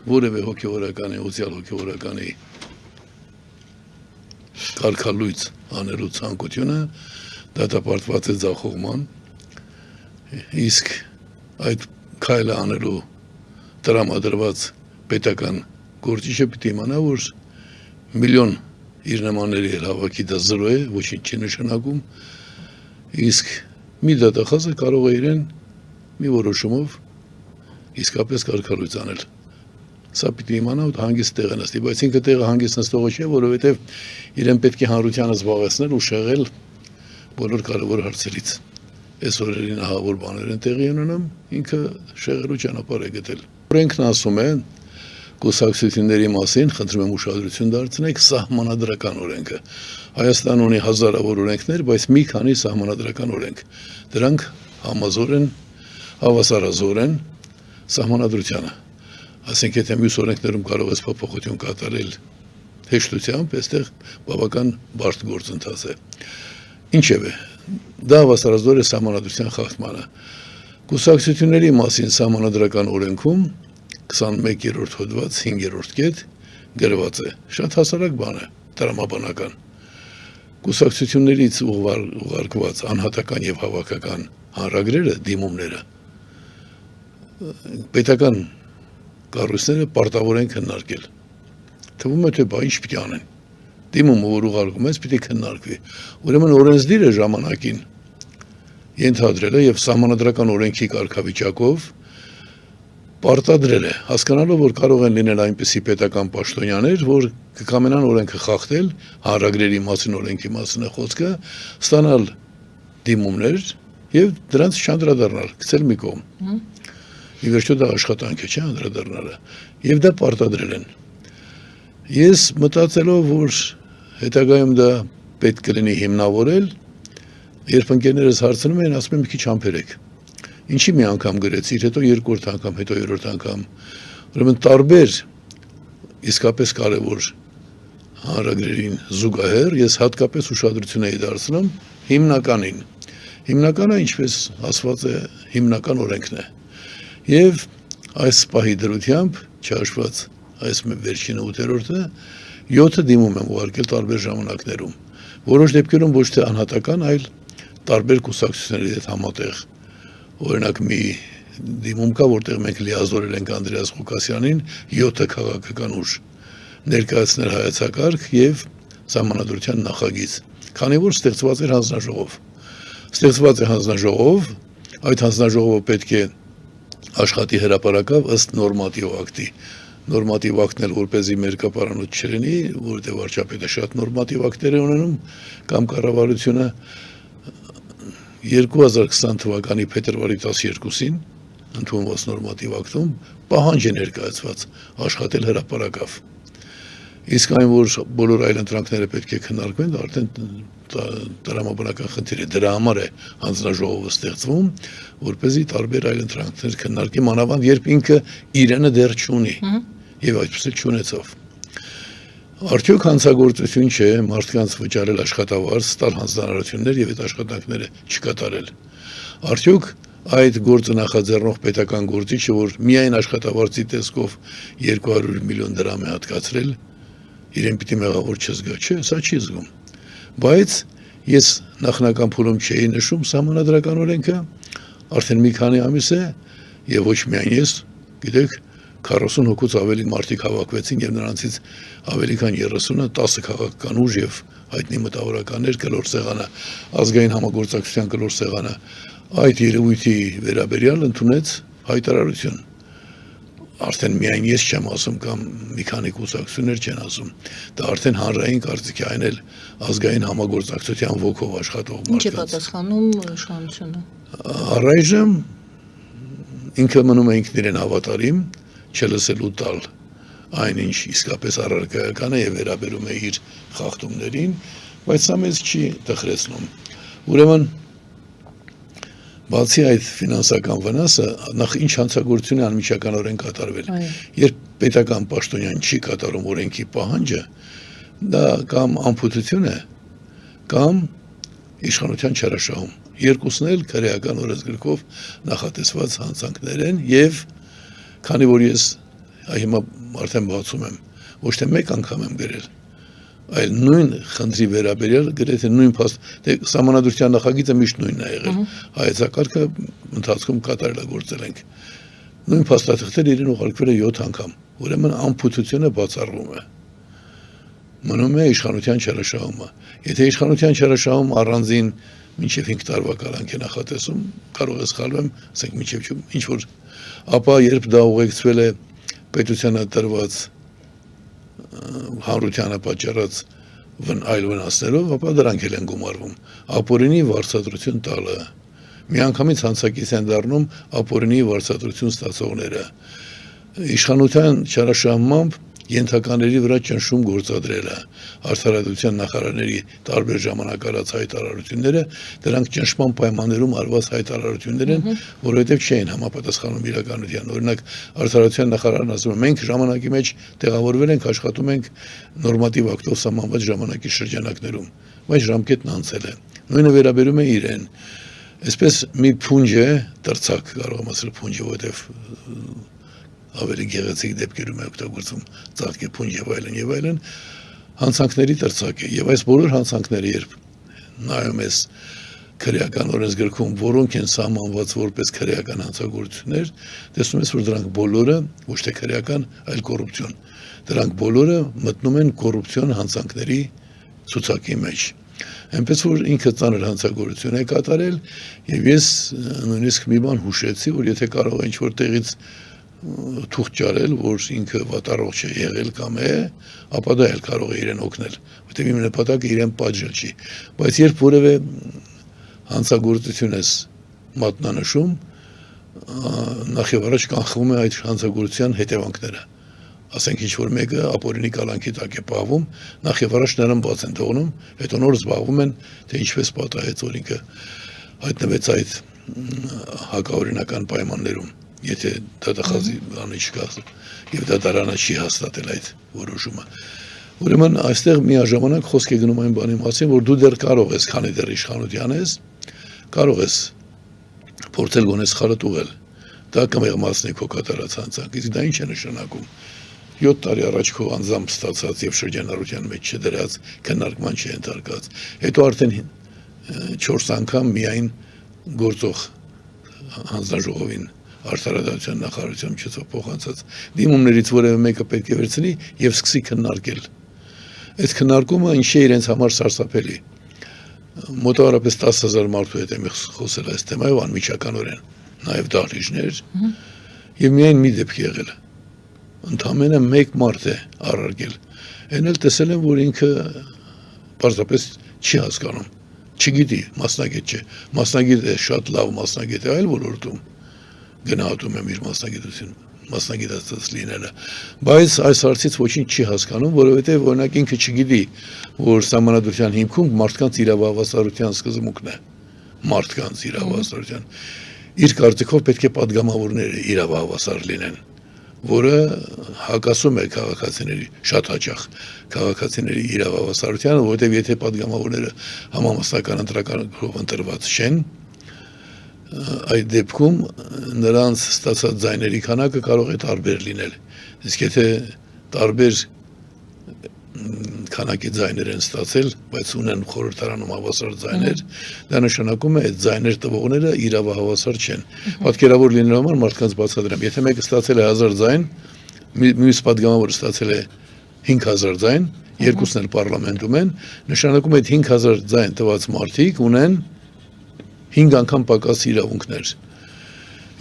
որևէ հոգևորականի, ուսյալ հոգևորականի կարգալույծ անելու ցանկությունը դատապարտված է ձախողման, իսկ այդ քայլը անելու տրամադրված պետական գործիչը պիտի իմանա, որ միլիոն իր նմանների հավաքի դա զրո է, ոչինչ չի նշանակում, իսկ մի դատախազը կարող է իրեն մի որոշումով իսկապես կարգալույծ անել։ Սա պիտի իմանա ու հանգիստ տեղը նստի, բայց ինքը տեղը հանգիստ նստողը չէ, որովհետև իրեն պետք է հանրությանը զբաղեցնել ու շեղել բոլոր կարևոր հարցերից։ Այս օրերին ահավոր բաներ են տեղի ունենում, ինքը շեղելու ճանապարհ է գտել։ Օրենքն ասում է կուսակցությունների մասին, խնդրում եմ ուշադրություն դարձնեք, սահմանադրական օրենքը։ Հայաստանը ունի հազարավոր օրենքներ, բայց մի քանի սահմանադրական օրենք։ Դրանք համազոր են, հավասարազոր են սահմանադրությանը։ Ասենք, եթե մյուս օրենքներում կարող ես փոփոխություն կատարել հեշտությամբ, այստեղ բավական բարդ գործընթաց է։ Ինչևէ, դա հավասարազոր է սահմանադրության խախտմանը։ Կուսակցությունների մասին սահմանադրական օրենքում 21-րդ հոդված 5-րդ կետ գրված է։ Շատ հասարակ բան է, տրամաբանական։ Կուսակցություններից ուղարկված անհատական եւ հավաքական հանրագրերը, դիմումները պետական կառույցները պարտավոր են քննարկել։ Թվում է, թե բա ինչ պիտի անեն։ Դիմումը, որ ուղարկում ես, պիտի քննարկվի։ Ուրեմն օրենսդիրը ժամանակին ենթադրել է եւ սահմանադրական օրենքի կարգավիճակով պարտադրել է, հասկանալով, որ կարող են լինել այնպիսի պետական պաշտոնյաներ, որ կկամենան օրենքը խախտել, հանրագրերի մասին, օրենքի մասին է խոսքը, ստանալ դիմումներ եւ դրանց չանդրադառնալ, գցել մի կողմ։ Ի վերջո դա աշխատանք է, չէ՞, անդրադառնալը։ Եվ դա պարտադրել են։ Ես մտածելով, որ հետագայում դա պետք կլինի հիմնավորել, երբ ընկերներս հարցնում են, ասում եմ, մի քիչ համբերեք։ Ինչի մի անգամ գրեցիր, հետո երկրորդ անգամ, հետո երրորդ անգամ։ Ուրեմն տարբեր իսկապես կարևոր հանրագրերին զուգահեռ ես հատկապես ուշադրություն էի դարձնում հիմնականին։ Հիմնականը, ինչպես ասված է, հիմնական օրենքն է։ Եվ այս պահի դրությամբ չհաշված այս վերջին 8-րդը 7 դիմում եմ ուղարկել տարբեր ժամանակներում։ Որոշ դեպքերում ոչ թե անհատական, այլ տարբեր կուսակցությունների հետ համատեղ։ Օրինակ մի դիմում կա, որտեղ մենք լիազորել ենք Անդրեաս Ղուկասյանին 7 քաղաքական ուժ ներկայացնել հայեցակարգ եւ սահմանադրության նախագիծ, քանի որ ստեղծված էր հանձնաժողով։ Ստեղծված է հանձնաժողով, այդ հանձնաժողովը պետք է աշխատի հրապարակավ ըստ նորմատիվ ակտի։ Նորմատիվ ակտն էլ որպեսզի մեր կապարանոց չլինի, որովհետև վարչապետը շատ նորմատիվ ակտեր է ունենում, կամ կառավարությունը 2020 թվականի փետրվարի 12-ին ընդունված նորմատիվ ակտում պահանջ է ներկայացված աշխատել հրապարակավ։ Իսկ այն, որ բոլոր այլ ընտրանքները պետք է քննարկվեն, արդեն տրամաբանական խնդիր է։ Դրա համար է հանձնաժողովը ստեղծվում, որպեսզի տարբեր այլ ընտրանքներ քննարկի, մանավանդ երբ ինքը իրենը դեռ չունի եւ այդպես էլ չունեցավ։ Արդյոք հանցագործություն չէ մարդկանց վճարել աշխատավարձ, տալ հանձնարարություններ եւ այդ աշխատանքները չկատարել։ Արդյոք այդ գործը նախաձեռնող պետական գործիչը, որ միայն աշխատավարձի տեսքով 200 միլիոն դրամ է հատկացրել, իրեն պիտի մեղավոր չզգա, չէ, սա չի զգում։ Բայց ես նախնական փուլում չէի նշում սահմանադրական օրենքը, արդեն մի քանի ամիս է եւ ոչ միայն ես, գիտեք, 40 հոգուց ավելի մարդիկ հավաքվեցին եւ նրանցից ավելի քան 30-ը 10 քաղաքական ուժ եւ հայտնի մտավորականներ, կլոր սեղանը, ազգային համագործակցության կլոր սեղանը այդ երևույթի վերաբերյալ ընդունեց հայտարարություն։ Արդեն միայն ես չեմ ասում կամ մի քանի կուսակցություններ չեն ասում, դա արդեն հանրային կարծիք է, այն էլ ազգային համագործակցության ոգով աշխատող մարդկանց։ Ինչ է պատասխանում իշխանությունը։ Առայժմ ինքը մնում է ինքն իրեն հավատարիմ, չլսելու տալ այնինչ իսկապես առարկայական է եւ վերաբերում է իր խախտումներին, բայց սա մեզ չի տխրեցնում։ Ուրեմն բացի այդ ֆինանսական վնասը, նախ ինչ հանցագործություն է անմիջականորեն կատարվել։ Երբ պետական պաշտոնյան չի կատարում օրենքի պահանջը, դա կամ անփութություն է, կամ իշխանության չարաշահում։ Երկուսն էլ քրեական օրենսգրքով նախատեսված հանցանքներ են եւ քանի որ ես հիմա արդեն բացում եմ, ոչ թե մեկ անգամ եմ գրել, այլ նույն խնդրի վերաբերյալ գրեթե նույն սահմանադրության նախագիծը միշտ նույնն է եղել, հայեցակարգը ընթացքում կատարելագործել ենք, նույն փաստաթղթերը իրեն ուղարկվել է 7 անգամ, ուրեմն անփութությունը բացառվում է, մնում է իշխանության չարաշահումը, եթե իշխանության չարաշահում առանձին մինչև 5 տարվա կալանք է նախատեսում, կարող է սխալվեմ, ասենք մինչև ինչ որ, ապա երբ դա ուղեկցվել է պետությանը տրված հանրությանը պատճառած այլ վնասներով, ապա դրանք էլ են գումարվում։ Ապօրինի վարձատրություն տալը, միանգամից հանցակից են դառնում ապօրինի վարձատրություն ստացողները, իշխանության չարաշահմամբ ենթականների վրա ճնշում գործադրելը, արդարադատության նախարարների տարբեր ժամանակարած հայտարարությունները, դրանք ճնշման պայմաններում արված հայտարարություններ են, որովհետև չէին համապատասխանում իրականության։ Օրինակ, արդարադատության նախարարն ասում է, մենք ժամանակի մեջ տեղավորվել ենք, աշխատում ենք նորմատիվ ակտով սահմանված ժամանակի շրջանակներում, բայց ժամկետն անցել է։ Նույնը վերաբերում է իրեն։ Այսպես մի փունջ է, տրցակ կարող եմ ասել փունջը, որովհետև ավելի գեղեցիկ դեպքերում է օգտագործում ծաղկի փունջ եւ այլն, հանցանքների տրցակ է, եւ այս բոլոր հանցանքները, երբ նայում ես քրեական օրենսգրքում, որոնք են սահմանված որպես քրեական հանցագործություններ, տեսնում ես, որ դրանք բոլորը ոչ թե քրեական, այլ կոռուպցիոն, դրանք բոլորը մտնում են կոռուպցիոն հանցանքների ցուցակի մեջ։ Այնպես որ ինքը ծանր հանցագործություն է կատարել, եւ ես նույնիսկ մի բան հուշեցի, որ եթե կարող է ինչ-որ տեղից թուղթ ճարել, որ ինքը վատառող չէ եղել կամ է, ապա դա էլ կարող է իրեն օգնել, որտեղ իմ նպատակը իրեն պատժել չի, բայց երբ որևէ հանցագործություն ես մատնանշում, նախ եւ առաջ կանխվում է այդ հանցագործության հետևանքները, ասենք ինչ որ մեկը ապօրինի կալանքի տակ է պահվում, նախ եւ առաջ նրան բաց են թողնում, հետո նոր զբաղվում են, թե ինչպես պատահեց, որ ինքը հայտնվեց այդ հակաօրինական պայմաններում, եթե դատախազի բանը չկա եւ դատարանը չի հաստատել այդ որոշումը։ Ուրեմն այստեղ միաժամանակ խոսք է գնում այն բանի մասին, որ դու դեռ կարող ես, քանի դեռ իշխանության ես, կարող ես փորձել գոնե սխալը ուղղել։ Դա կմեղմացնի քո կատարած հանցանք, իսկ դա ինչ է նշանակում։ 7 տարի առաջ քո անձամբ ստացած եւ շրջանառության մեջ չդրած քննարկման չընթարկած։ Հետո արդեն 4 անգամ միայն գործող հանձնաժողովին արդարադատության նախարարությամբ չծով փոխանցած դիմումներից որևէ մեկը պետք է վերցնի եւ սկսի քննարկել։ Այդ քննարկումը ինչ է իրենց համար սարսափելի։ Մոտավորապես 10,000 մարդու հետ եմ խոսել այս թեմայով անմիջականորեն, նաեւ դահլիճներ, եւ միայն մի դեպք եղել։ Ընդամենը մեկ մարդ է առարկել։ Այն էլ տեսել եմ, որ ինքը պարզապես չի հասկանում, չգիտի, մասնագետ չէ, մասնագետ է, շատ լավ մասնագետ է այլ ոլորտում, գնահատում եմ իր մասնագիտացած լինելը, բայց այս հարցից ոչինչ չի հասկանում, որովհետև օրինակ ինքը չգիտի, որ սահմանադրության հիմքում մարդկանց իրավահավասարության սկզբունքն է, մարդկանց իրավահավասարության, իր կարծիքով պետք է պատգամավորները իրավահավասար լինեն, որը հակասում է քաղաքացիների, շատ հաճախ քաղաքացիների իրավահավասարությանը, որովհետև եթե պատգամավորները համամասնական ընտրականով ընտրված չեն, այդ դեպքում նրանց ստացած ձայների քանակը կարող է տարբեր լինել, իսկ եթե տարբեր քանակի ձայներ են ստացել, բայց ունեն խորհրդարանում հավասար ձայներ, դա նշանակում է այդ ձայներ տվողները իրավահավասար չեն։ Պատկերավոր լինելու համար մարդկանց բացատրեմ, եթե մեկը ստացել է 1000 ձայն, մյուս պատգամավորը ստացել է 5000 ձայն, երկուսն էլ պարլամենտում են, նշանակում է այդ 5000 ձայն տված մարդիկ ունեն 5 անգամ պակաս իրավունքներ։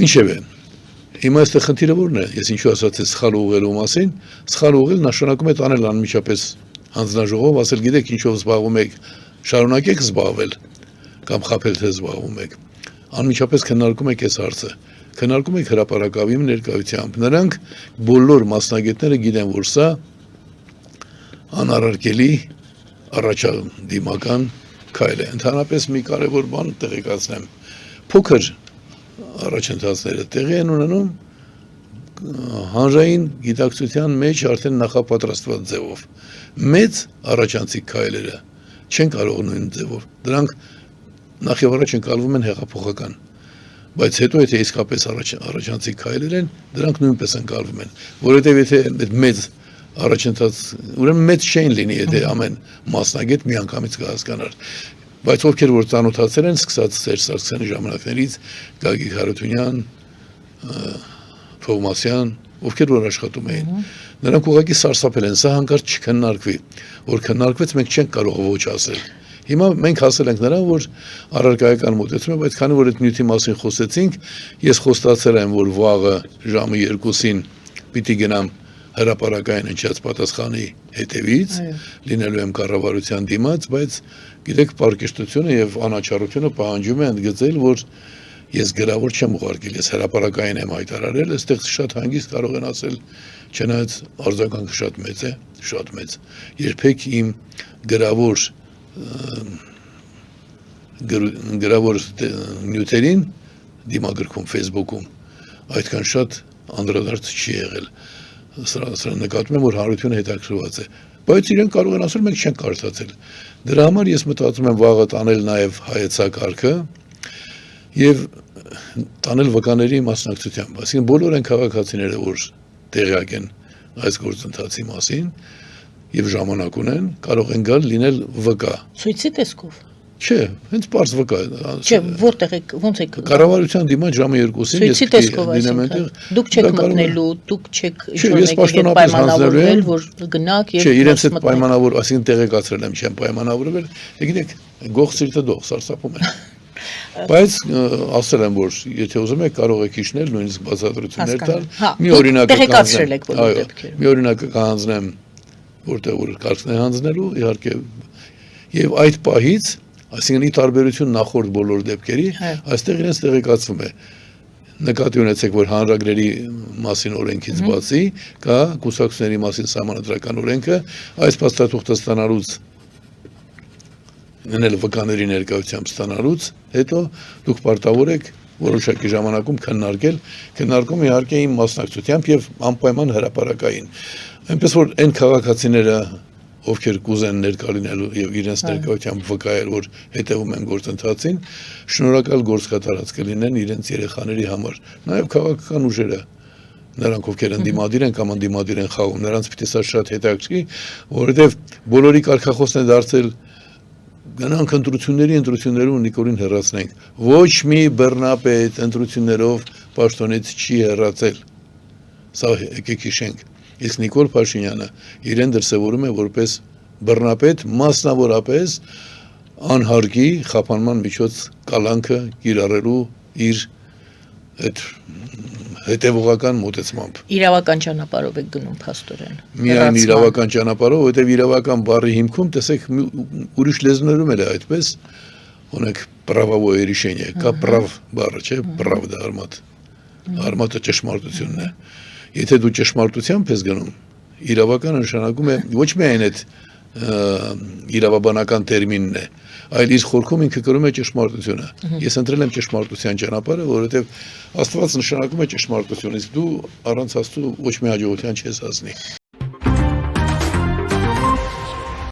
Ինչևէ, հիմա այստեղ խնդիրը որն է, ես ինչու ասացի սխալ ուղղելու մասին, սխալ ուղղել նշանակում է տանել անմիջապես հանձնաժողով, ասել գիտեք ինչով զբաղվում եք, շարունակեք զբաղվել կամ խաբել թե զբաղվում եք։ Անմիջապես քննարկում եք այս հարցը, քննարկում եք հրապարակավի ներկայությամբ։ Նրանք բոլոր մասնագետները գիտեն, որ սա անառարկելի առաջադիմական քայլ է։ Ընդհանրապես մի կարևոր բան տեղեկացնեմ։ Փոքր առաջընթացները տեղի են ունենում հանրային գիտակցության մեջ արդեն նախապատրաստված ձևով։ Մեծ առաջանցիկ քայլերը չեն կարող նույն ձևով։ Դրանք նախ եւ առաջ ընկալվում են հեղափոխական Բայց հետո եթե իսկապես առաջանցիկ քայլեր են, դրանք նույնպես ընկալվում են, որովհետև եթե այդ մեծ առաջընթաց, ուրեմն մեծ չէին լինի, եթե ամեն մասնագետ միանգամից կհասկանար, բայց ովքեր որ ծանոթացել են, սկսած Սերժ Սարգսյանի ժամանակներից, Գագիկ Հարությունյան, Թովմասյան, ովքեր որ աշխատում էին, նրանք ուղղակի սարսափել են, սա հանկարծ չքննարկվի, որ քննարկվեց, մենք չենք կարող ոչ ասել։ Հիմա մենք հասել ենք նրան, որ առարկայական մոտեցում է, բայց քանի որ այդ նյութի մասին խոսեցինք, ես խոստացել եմ, որ վաղը ժամը 2-ին պիտի գնամ հրապարակային ընչած պատասխանի հետևից, լինելու եմ կառավարության դիմաց, բայց գիտեք, պարկեշտությունը եւ անաչառությունը պահանջում է ընդգծել, որ ես գրավոր չեմ ուղարկել, ես հրապարակային եմ հայտարարել, այստեղ շատ հանգիստ կարող են ասել, չնայած արձագանքը շատ մեծ է, շատ մեծ։ Երբեք իմ գրավոր նյութերին դիմագրքում Facebook-ում այդքան շատ անդրադարձ չի եղել։ Սրա նկատում եմ, որ հանրությունը հետաքրքրված է, բայց իրենք կարող են ասել, մենք չենք կարդացել։ Դրա համար ես մտածում եմ վաղը տանել նաև հայեցակարգը եւ տանել վկաների մասնակցությամբ, այսինքն բոլոր այն քաղաքացիները, որ տեղյակ են այս գործընթացի մասին եւ ժամանակ ունեն, կարող են գալ լինել վկա։ Ցույցի տեսքով։ Չէ, հենց պարզ վկա։ Չէ, որտեղ եք, ոնց եք։ Կառավարության դիմաց ժամը 2-ին ես լինեմ այնտեղ։ Դուք չեք մտնելու, դուք չեք ինչ-որ պայմանավորվել, որ գնաք եւ։ Չէ, իրենց հետ պայմանավոր, այսինքն տեղեկացրել եմ, չեմ պայմանավորվել, գիտեք, գող սիրտը դող, սարսափում են։ Բայց ասել եմ, որ եթե ուզում եք, կարող եք իջնել, նույնիսկ բացատրություններ տալ։ Մի օրինակ տեղեկացրել եք բոլոր դեպքերում։ Մի օրինակ կհանձնեմ, որտեղ որ կարծն է հանձնելու, իհարկե, եւ այդ պահից, այսինքն ի տարբերություն նախորդ բոլոր դեպքերի, այստեղ իրենց տեղեկացվում է։ Նկատի ունեցեք, որ հանրագրերի մասին օրենքից բացի կա կուսակցությունների մասին սահմանադրական օրենքը, այս փաստաթուղթը ստանալուց ննել վկաների ներկայությամբ ստանալուց հետո դուք պարտավոր եք որոշակի ժամանակում քննարկում իհարկե իմ մասնակցությամբ եւ անպայման հրապարակային։ Այնպես որ այն քաղաքացիները, ովքեր կուզեն ներկա լինելու եւ իրենց ներկայությամբ վկայել, որ հետեւում են գործընթացին, շնորհակալ գործ կատարած կլինեն իրենց երեխաների համար, նաեւ քաղաքական ուժերը, նրանք ովքեր ընդդիմադիր են կամ ընդդիմադիր են խաղում, նրանց պիտի սա շատ հետաքրքրի, որովհետեւ բոլորի կարգախոսն է դարձել գնանք ընտրություններում Նիկոլին հեռացնենք։ Ոչ մի բռնապետ ընտրություններով պաշտոնից չի հեռացել։ Սա եկեք հիշենք։ Իսկ Նիկոլ Փաշինյանը իրեն դրսևորում է որպես բռնապետ, մասնավորապես անհարգի խափանման միջոց կալանքը կիրառելու իր այդ հետևողական մոտեցմամբ։ Իրավական ճանապարհով եք գնում փաստորեն։ Միայն իրավական ճանապարհով, որտեղ իրավական բառի հիմքում տեսեք ուրիշ լեզուներում էլ է այդպես, ունեք правовое решение, կա прав բառը, չէ, правда արմատ։ Արմատը ճշմարտությունն է։ Եթե դու ճշմարտությամբ ես գնում, իրավականը նշանակում է ոչ միայն այդ իրավաբանական տերմինն է, այլ իր խորքում ինքը կրում է ճշմարտությունը։ Ես ընտրել եմ ճշմարտության ճանապարհը, որովհետև Աստված նշանակում է ճշմարտություն, իսկ դու առանց Աստծո ոչ մի հաջողության չես հասնի։